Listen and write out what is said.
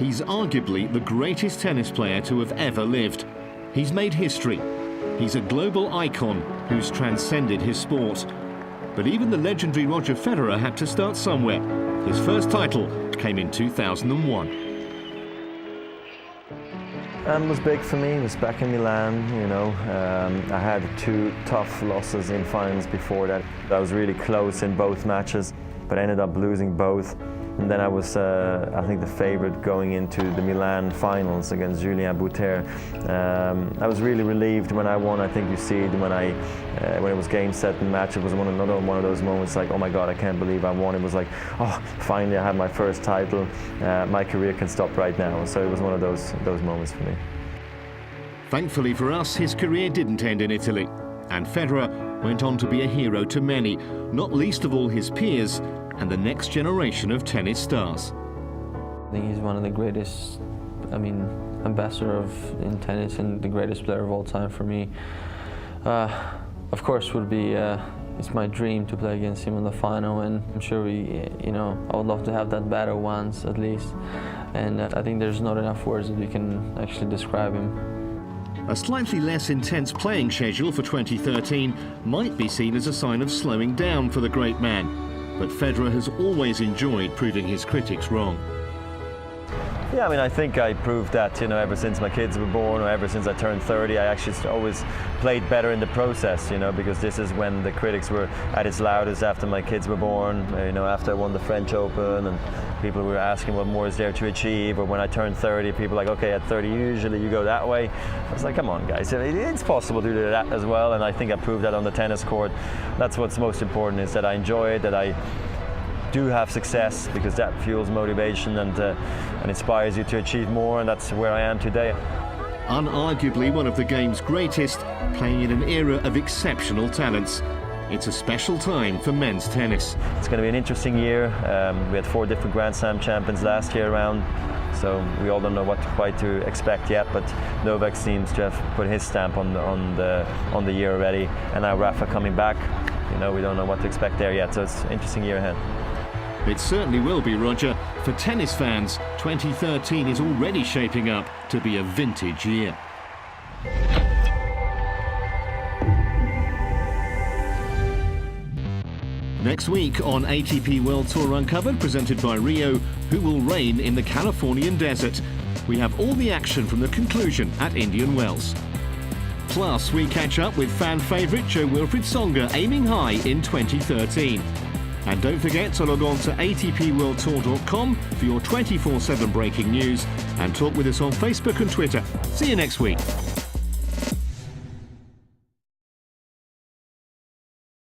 He's arguably the greatest tennis player to have ever lived. He's made history. He's a global icon who's transcended his sport. But even the legendary Roger Federer had to start somewhere. His first title came in 2001. It was big for me. It was back in Milan, you know. I had 2 tough losses in finals before that. I was really close in both matches, but I ended up losing both. And then I was, I think, the favorite going into the Milan finals against Julien Bouter. I was really relieved when I won. I think you see it when it was game, set, and match. It was another one of those moments like, oh my God, I can't believe I won. It was like, oh, finally I have my first title. My career can stop right now. So it was one of those moments for me. Thankfully for us, his career didn't end in Italy. And Federer went on to be a hero to many, not least of all his peers and the next generation of tennis stars. I think he's one of the greatest, ambassador in tennis and the greatest player of all time for me. Of course, would be it's my dream to play against him in the final, and I'm sure I would love to have that battle once at least. And I think there's not enough words that we can actually describe him. A slightly less intense playing schedule for 2013 might be seen as a sign of slowing down for the great man. But Federer has always enjoyed proving his critics wrong. Yeah, I think I proved that, ever since my kids were born or ever since I turned 30, I actually always played better in the process, because this is when the critics were at its loudest after my kids were born, after I won the French Open and people were asking what more is there to achieve, or when I turned 30, people were like, okay, at 30 usually you go that way. I was like, come on guys, it's possible to do that as well, and I think I proved that on the tennis court. That's what's most important, is that I enjoy it, that I do have success, because that fuels motivation and inspires you to achieve more, and that's where I am today. Unarguably one of the game's greatest, playing in an era of exceptional talents. It's a special time for men's tennis. It's going to be an interesting year. We had 4 different Grand Slam champions last year around, so we all don't know what quite to expect yet, but Novak seems to have put his stamp on the year already, and now Rafa coming back. We don't know what to expect there yet, so it's an interesting year ahead. It certainly will be, Roger. For tennis fans, 2013 is already shaping up to be a vintage year. Next week on ATP World Tour Uncovered, presented by Rio, who will reign in the Californian desert? We have all the action from the conclusion at Indian Wells. Plus, we catch up with fan favourite Jo-Wilfried Tsonga aiming high in 2013. And don't forget to log on to atpworldtour.com for your 24/7 breaking news, and talk with us on Facebook and Twitter. See you next week.